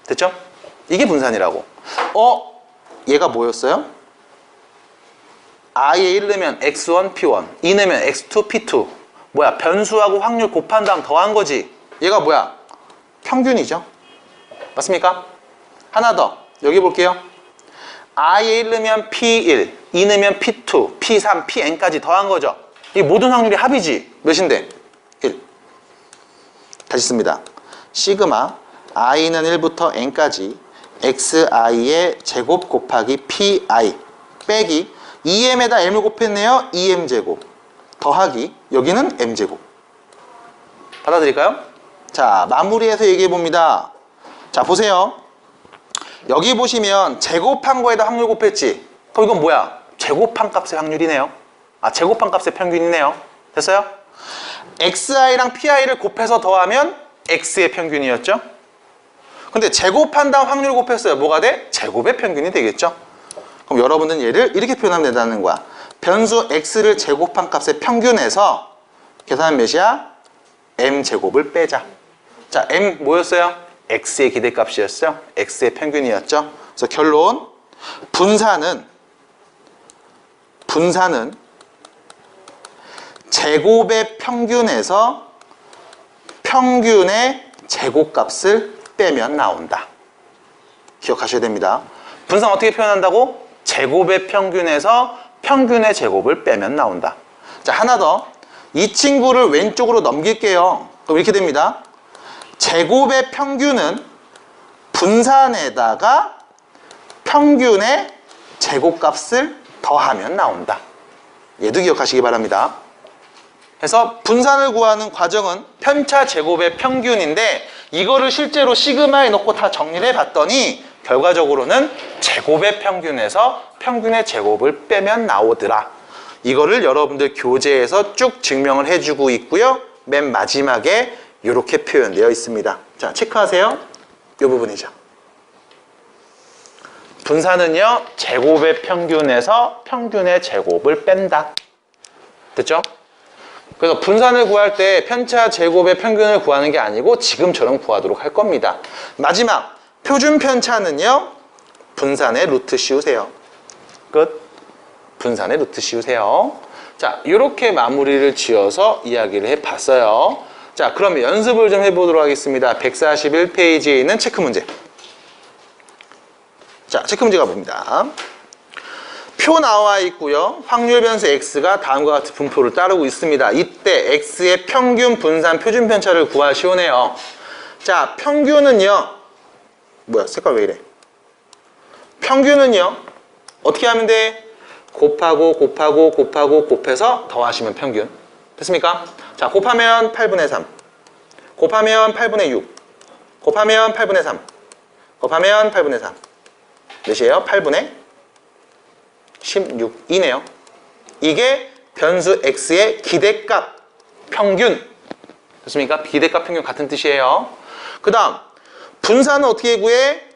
됐죠? 이게 분산이라고. 얘가 뭐였어요? i에 1 넣으면 x1, p1 2 넣으면 x2, p2 뭐야? 변수하고 확률 곱한 다음 더한 거지. 얘가 뭐야? 평균이죠. 맞습니까? 하나 더 여기 볼게요. i에 1 넣으면 p1 2 넣으면 p2, p3, pn까지 더한 거죠. 이 모든 확률이 합이지. 몇인데? 1. 다시 씁니다. 시그마 i는 1부터 n까지 xi의 제곱 곱하기 pi 빼기 2m에다 m을 곱했네요. 2m제곱 더하기 여기는 m제곱. 받아들일까요? 자, 마무리해서 얘기해 봅니다. 자, 보세요. 여기 보시면 제곱한 거에다 확률 곱했지. 그럼 이건 뭐야? 제곱한 값의 확률이네요. 제곱한 값의 평균이네요. 됐어요? xi랑 pi를 곱해서 더하면 x의 평균이었죠. 근데 제곱한 다음 확률을 곱했어요. 뭐가 돼? 제곱의 평균이 되겠죠. 그럼 여러분들은 얘를 이렇게 표현하면 된다는 거야. 변수 x를 제곱한 값의 평균에서 계산하면 몇이야? m제곱을 빼자. 자, m 뭐였어요? x의 기대값이었어요. x의 평균이었죠. 그래서 결론, 분산은 제곱의 평균에서 평균의 제곱값을 빼면 나온다. 기억하셔야 됩니다. 분산 어떻게 표현한다고? 제곱의 평균에서 평균의 제곱을 빼면 나온다. 자, 하나 더. 이 친구를 왼쪽으로 넘길게요. 그럼 이렇게 됩니다. 제곱의 평균은 분산에다가 평균의 제곱값을 더하면 나온다. 얘도 기억하시기 바랍니다. 그래서 분산을 구하는 과정은 편차 제곱의 평균인데 이거를 실제로 시그마에 넣고 다 정리를 해봤더니 결과적으로는 제곱의 평균에서 평균의 제곱을 빼면 나오더라. 이거를 여러분들 교재에서 쭉 증명을 해주고 있고요. 맨 마지막에 이렇게 표현되어 있습니다. 자, 체크하세요. 이 부분이죠. 분산은요, 제곱의 평균에서 평균의 제곱을 뺀다. 됐죠? 그래서 분산을 구할 때 편차 제곱의 평균을 구하는 게 아니고 지금처럼 구하도록 할 겁니다. 마지막, 표준 편차는요, 분산의 루트 씌우세요. 끝. 분산의 루트 씌우세요. 자, 이렇게 마무리를 지어서 이야기를 해봤어요. 자, 그러면 연습을 좀 해보도록 하겠습니다. 141페이지에 있는 체크 문제. 자, 체크 문제가 봅니다. 표 나와 있고요. 확률 변수 x가 다음과 같은 분포를 따르고 있습니다. 이때 x의 평균 분산 표준 편차를 구하시오네요. 자, 평균은요. 뭐야, 색깔 왜 이래? 평균은요. 어떻게 하면 돼? 곱하고 곱하고 곱하고 곱해서 더하시면 평균. 됐습니까? 자, 곱하면 8분의 3. 곱하면 8분의 6. 곱하면 8분의 3. 곱하면 8분의 3. 몇이에요? 8분의 16이네요. 이게 변수 x의 기대값 평균. 됐습니까? 기대값 평균 같은 뜻이에요. 그 다음 분산은 어떻게 구해?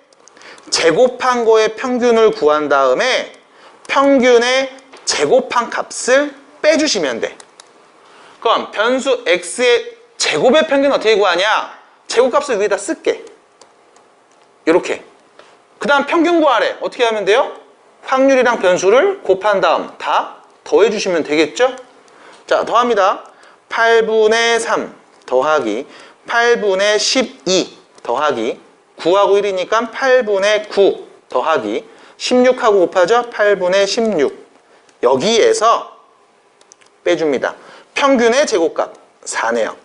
제곱한 거의 평균을 구한 다음에 평균의 제곱한 값을 빼주시면 돼. 그럼 변수 x의 제곱의 평균 어떻게 구하냐? 제곱값을 위에다 쓸게. 이렇게. 그 다음 평균 구하래. 어떻게 하면 돼요? 확률이랑 변수를 곱한 다음 다 더해주시면 되겠죠? 자, 더합니다. 8분의 3 더하기 8분의 12 더하기 9하고 1이니까 8분의 9 더하기 16하고 곱하죠? 8분의 16. 여기에서 빼줍니다. 평균의 제곱값 4네요.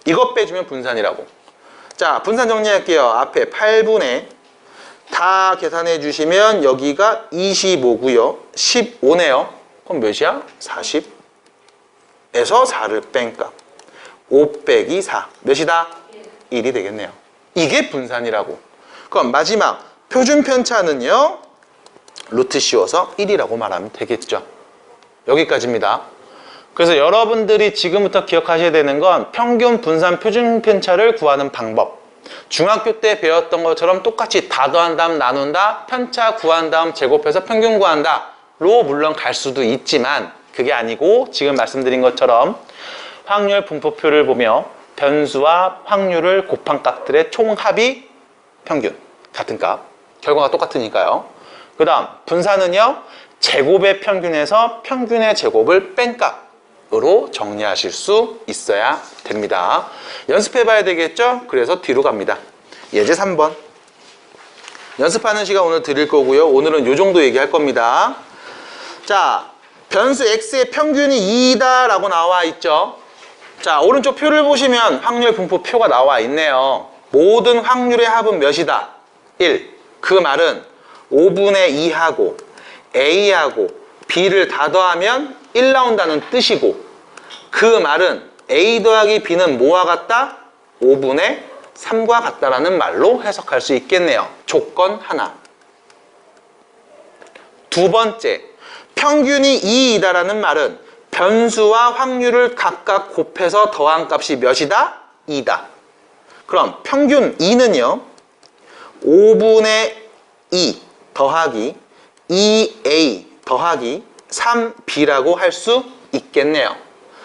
이거 빼주면 분산이라고. 자, 분산 정리할게요. 앞에 8분의 다 계산해 주시면 여기가 25고요. 15네요. 그럼 몇이야? 40에서 4를 뺀 값. 5 빼기 4. 몇이다? 1이 되겠네요. 이게 분산이라고. 그럼 마지막 표준 편차는요. 루트 씌워서 1이라고 말하면 되겠죠. 여기까지입니다. 그래서 여러분들이 지금부터 기억하셔야 되는 건 평균 분산 표준 편차를 구하는 방법. 중학교 때 배웠던 것처럼 똑같이 다 더한 다음 나눈다, 편차 구한 다음 제곱해서 평균 구한다 로 물론 갈 수도 있지만 그게 아니고 지금 말씀드린 것처럼 확률 분포표를 보며 변수와 확률을 곱한 값들의 총합이 평균, 같은 값, 결과가 똑같으니까요. 그 다음 분산은요, 제곱의 평균에서 평균의 제곱을 뺀 값으로 정리하실 수 있어야 됩니다. 연습해 봐야 되겠죠? 그래서 뒤로 갑니다. 예제 3번. 연습하는 시간 오늘 드릴 거고요. 오늘은 이 정도 얘기할 겁니다. 자, 변수 x의 평균이 2다 라고 나와 있죠. 자, 오른쪽 표를 보시면 확률 분포 표가 나와 있네요. 모든 확률의 합은 몇이다? 1. 그 말은 5분의 2하고 a하고 b를 다 더하면 1 나온다는 뜻이고, 그 말은 a 더하기 b는 뭐와 같다? 5분의 3과 같다라는 말로 해석할 수 있겠네요. 조건 하나. 두 번째, 평균이 2이다라는 말은 변수와 확률을 각각 곱해서 더한 값이 몇이다? 2다. 그럼 평균 2는요. 5분의 2 더하기 2a 더하기 3b라고 할 수 있겠네요.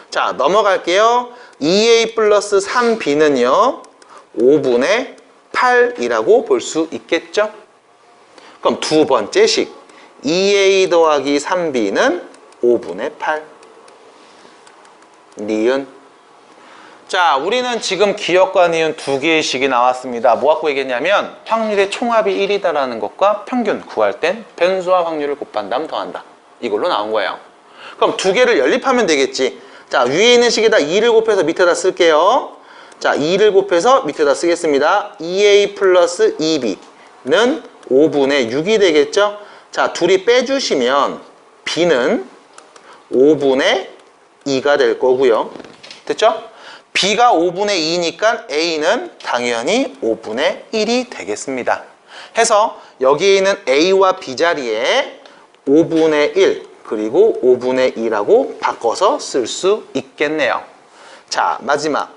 자, 넘어갈게요. 2a 플러스 3b는요. 5분의 8이라고 볼 수 있겠죠? 그럼 두 번째 식 2a 더하기 3b는 5분의 8. 니은. 자, 우리는 지금 기억과 니은 두 개의 식이 나왔습니다. 뭐 갖고 얘기했냐면 확률의 총합이 1이다라는 것과 평균 구할 땐 변수와 확률을 곱한 다음 더한다. 이걸로 나온 거예요. 그럼 두 개를 연립하면 되겠지. 자, 위에 있는 식에다 2를 곱해서 밑에다 쓸게요. 자, 2를 곱해서 밑에다 쓰겠습니다. 2a 플러스 2b는 5분의 6이 되겠죠? 자, 둘이 빼주시면 b는 5분의 2가 될 거고요. 됐죠? b가 5분의 2니까 a는 당연히 5분의 1이 되겠습니다. 해서 여기에 있는 a와 b 자리에 5분의 1 그리고 5분의 2라고 바꿔서 쓸 수 있겠네요. 자, 마지막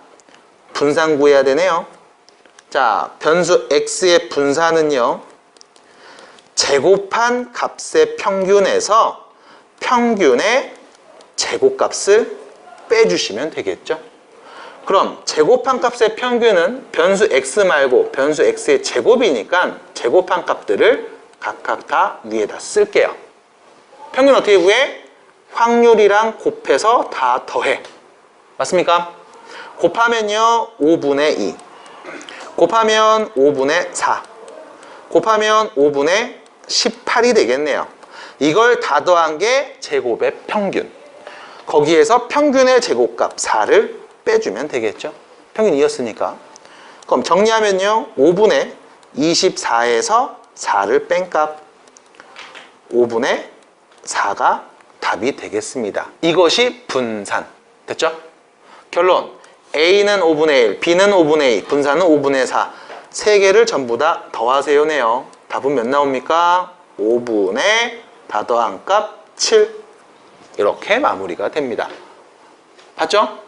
분산 구해야 되네요. 자, 변수 x의 분산은요, 제곱한 값의 평균에서 평균의 제곱값을 빼주시면 되겠죠. 그럼 제곱한 값의 평균은 변수 x 말고 변수 x의 제곱이니까 제곱한 값들을 각각 다 위에다 쓸게요. 평균 어떻게 구해? 확률이랑 곱해서 다 더해. 맞습니까? 곱하면요 5분의 2 곱하면 5분의 4 곱하면 5분의 18이 되겠네요. 이걸 다 더한 게 제곱의 평균. 거기에서 평균의 제곱값 4를 빼주면 되겠죠. 평균 2였으니까. 그럼 정리하면요 5분의 24에서 4를 뺀 값 5분의 4가 답이 되겠습니다. 이것이 분산. 됐죠? 결론. A는 5분의 1, B는 5분의 2, 분산은 5분의 4. 세 개를 전부 다 더하세요네요. 답은 몇 나옵니까? 5분의 다 더한 값 7. 이렇게 마무리가 됩니다. 봤죠?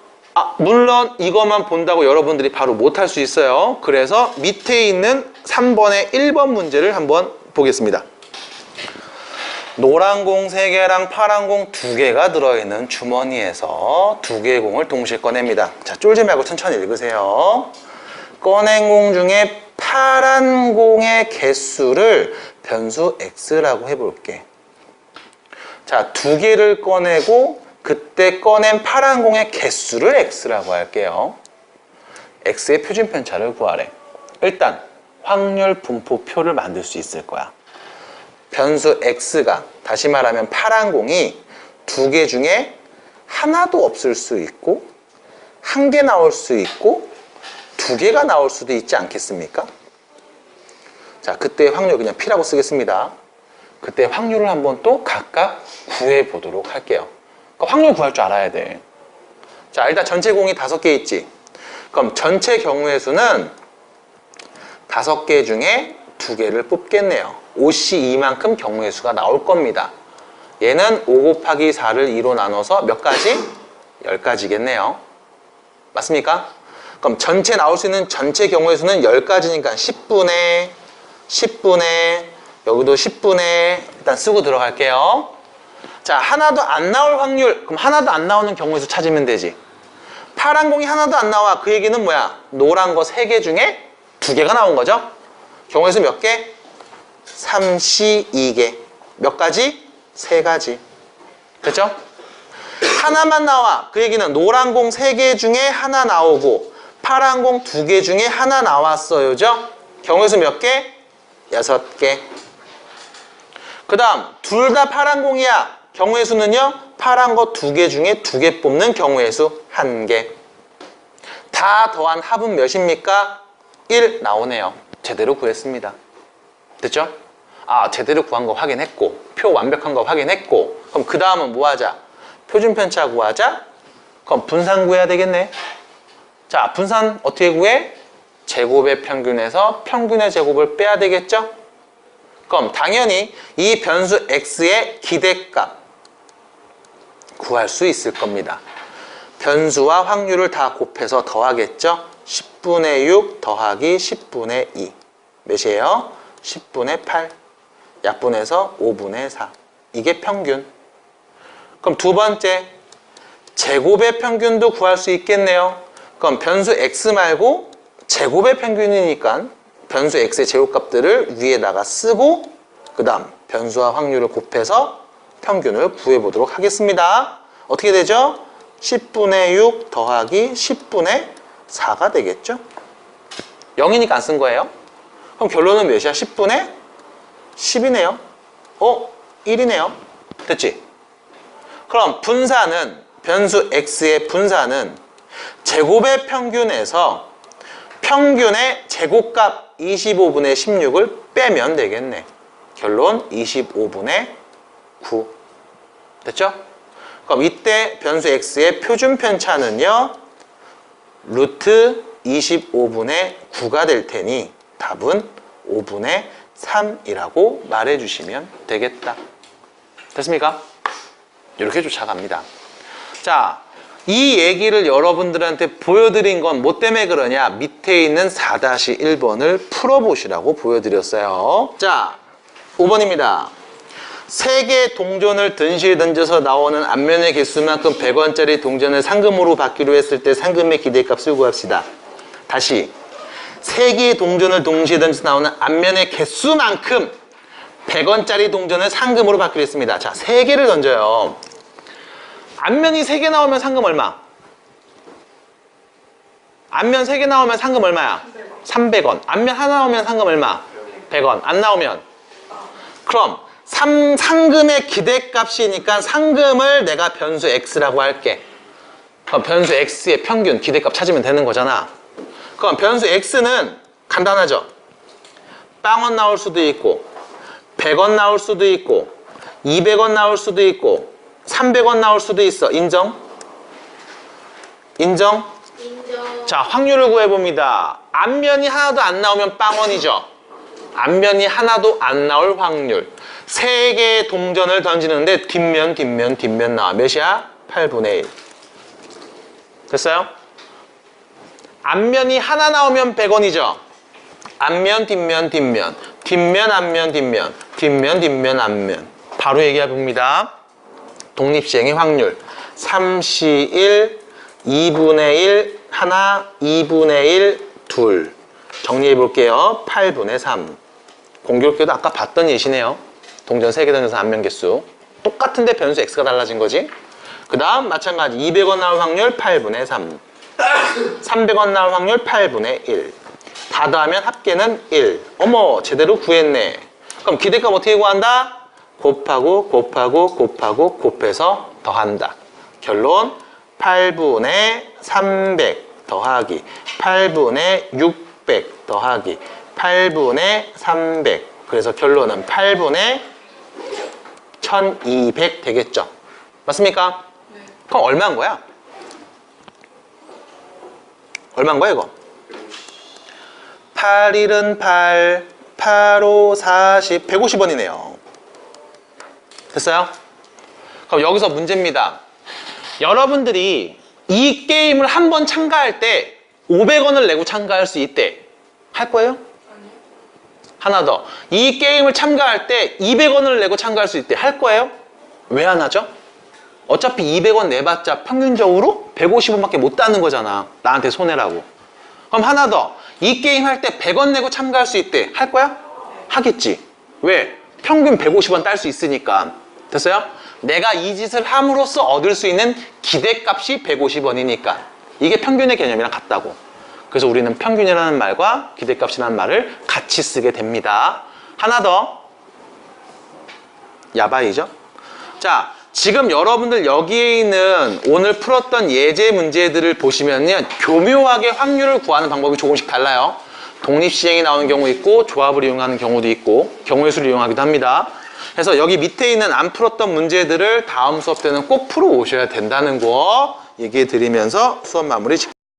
물론 이것만 본다고 여러분들이 바로 못할 수 있어요. 그래서 밑에 있는 3번의 1번 문제를 한번 보겠습니다. 노란 공 3개랑 파란 공 2개가 들어있는 주머니에서 2개의 공을 동시에 꺼냅니다. 자, 쫄지 말고 천천히 읽으세요. 꺼낸 공 중에 파란 공의 개수를 변수 x라고 해볼게. 자, 2개를 꺼내고 그때 꺼낸 파란 공의 개수를 x라고 할게요. x의 표준 편차를 구하래. 일단 확률 분포표를 만들 수 있을 거야. 변수 x가, 다시 말하면 파란 공이 2개 중에 하나도 없을 수 있고 1개 나올 수 있고 2개가 나올 수도 있지 않겠습니까? 자, 그때 확률 그냥 p라고 쓰겠습니다. 그때 확률을 한번 또 각각 구해 보도록 할게요. 그러니까 확률 구할 줄 알아야 돼. 자, 일단 전체 공이 5개 있지. 그럼 전체 경우의 수는 5개 중에 2개를 뽑겠네요. 5시 2만큼 경우의 수가 나올 겁니다. 얘는 5 곱하기 4를 2로 나눠서 몇 가지? 10가지겠네요. 맞습니까? 그럼 전체 나올 수 있는 전체 경우의 수는 10가지니까 10분의 여기도 10분의 일단 쓰고 들어갈게요. 자, 하나도 안 나올 확률. 그럼 하나도 안 나오는 경우의 수 찾으면 되지. 파란 공이 하나도 안 나와. 그 얘기는 뭐야? 노란 거 3개 중에 2개가 나온 거죠. 경우의 수 몇 개? 32개. 몇 가지? 3가지. 됐죠? 하나만 나와. 그 얘기는 노란 공 3개 중에 하나 나오고 파란 공 2개 중에 하나 나왔어요죠? 경우의 수 몇 개? 6개. 그 다음 둘 다 파란 공이야. 경우의 수는요? 파란 거 2개 중에 2개 뽑는 경우의 수 1개. 다 더한 합은 몇입니까? 1 나오네요. 제대로 구했습니다. 됐죠? 제대로 구한 거 확인했고 표 완벽한 거 확인했고 그럼 그 다음은 뭐 하자? 표준 편차 구하자. 그럼 분산 구해야 되겠네. 자, 분산 어떻게 구해? 제곱의 평균에서 평균의 제곱을 빼야 되겠죠? 그럼 당연히 이 변수 x의 기대값 구할 수 있을 겁니다. 변수와 확률을 다 곱해서 더하겠죠? 10분의 6 더하기 10분의 2 몇이에요? 10분의 8 약분해서 5분의 4 이게 평균. 그럼 두 번째 제곱의 평균도 구할 수 있겠네요. 그럼 변수 x 말고 제곱의 평균이니까 변수 x의 제곱값들을 위에다가 쓰고 그 다음 변수와 확률을 곱해서 평균을 구해보도록 하겠습니다. 어떻게 되죠? 10분의 6 더하기 10분의 4가 되겠죠? 0이니까 안 쓴 거예요. 그럼 결론은 몇이야? 10분의 10이네요. 1이네요. 됐지? 그럼 분사는 변수 x의 분사는 제곱의 평균에서 평균의 제곱값 25분의 16을 빼면 되겠네. 결론 25분의 9. 됐죠? 그럼 이때 변수 x의 표준 편차는요. 루트 25분의 9가 될 테니 답은 5분의 3이라고 말해주시면 되겠다. 됐습니까? 이렇게 쫓아갑니다. 자, 이 얘기를 여러분들한테 보여드린 건 뭐 때문에 그러냐? 밑에 있는 4-1번을 풀어보시라고 보여드렸어요. 자, 5번입니다. 3개 동전을 든실에 던져서 나오는 앞면의 개수만큼 100원짜리 동전을 상금으로 받기로 했을 때 상금의 기대값을 구합시다. 다시 3개의 동전을 동시에 던져서 나오는 앞면의 개수만큼 100원짜리 동전을 상금으로 받기로 했습니다. 자, 3개를 던져요. 앞면이 3개 나오면 상금 얼마? 앞면 3개 나오면 상금 얼마야? 300원. 앞면 하나 나오면 상금 얼마? 100원. 안 나오면? 그럼 상금의 기대값이니까 상금을 내가 변수 x라고 할게. 그럼 변수 x의 평균 기대값 찾으면 되는 거잖아. 그럼 변수 x는 간단하죠? 빵원 나올 수도 있고 100원 나올 수도 있고 200원 나올 수도 있고 300원 나올 수도 있어. 인정? 인정? 인정. 자, 확률을 구해봅니다. 앞면이 하나도 안 나오면 빵원이죠. 앞면이 하나도 안 나올 확률. 3개의 동전을 던지는데 뒷면 나와. 몇이야? 8분의 1. 됐어요? 앞면이 하나 나오면 100원이죠. 앞면, 뒷면. 뒷면, 앞면. 바로 얘기해 봅니다. 독립시행의 확률 3C1, 2분의 1, 하나, 2분의 1, 둘. 정리해 볼게요. 8분의 3. 공교롭게도 아까 봤던 예시네요. 동전 3개 던져서 앞면 개수. 똑같은데 변수 x가 달라진 거지. 그 다음 마찬가지 200원 나올 확률 8분의 3. 300원 나올 확률 8분의 1. 다 더하면 합계는 1. 어머, 제대로 구했네. 그럼 기대값 어떻게 구한다? 곱해서 더한다. 결론 8분의 300 더하기 8분의 600 더하기 8분의 300. 그래서 결론은 8분의 1200 되겠죠. 맞습니까? 네. 그럼 얼마인 거야? 얼마인 거야 이거? 8, 1은 8, 8, 5, 40, 150원이네요. 됐어요? 그럼 여기서 문제입니다. 여러분들이 이 게임을 한번 참가할 때 500원을 내고 참가할 수 있대. 할 거예요? 아니요. 하나 더. 이 게임을 참가할 때 200원을 내고 참가할 수 있대. 할 거예요? 왜 안 하죠? 어차피 200원 내봤자 평균적으로 150원밖에 못 따는 거잖아. 나한테 손해라고. 그럼 하나 더. 이 게임 할 때 100원 내고 참가할 수 있대. 할 거야? 하겠지. 왜? 평균 150원 딸 수 있으니까. 됐어요? 내가 이 짓을 함으로써 얻을 수 있는 기대값이 150원이니까. 이게 평균의 개념이랑 같다고. 그래서 우리는 평균이라는 말과 기대값이라는 말을 같이 쓰게 됩니다. 하나 더. 야바이죠? 자, 지금 여러분들 여기에 있는 오늘 풀었던 예제 문제들을 보시면요, 교묘하게 확률을 구하는 방법이 조금씩 달라요. 독립시행이 나오는 경우 있고 조합을 이용하는 경우도 있고 경우의 수를 이용하기도 합니다. 그래서 여기 밑에 있는 안 풀었던 문제들을 다음 수업 때는 꼭 풀어 오셔야 된다는 거 얘기해 드리면서 수업 마무리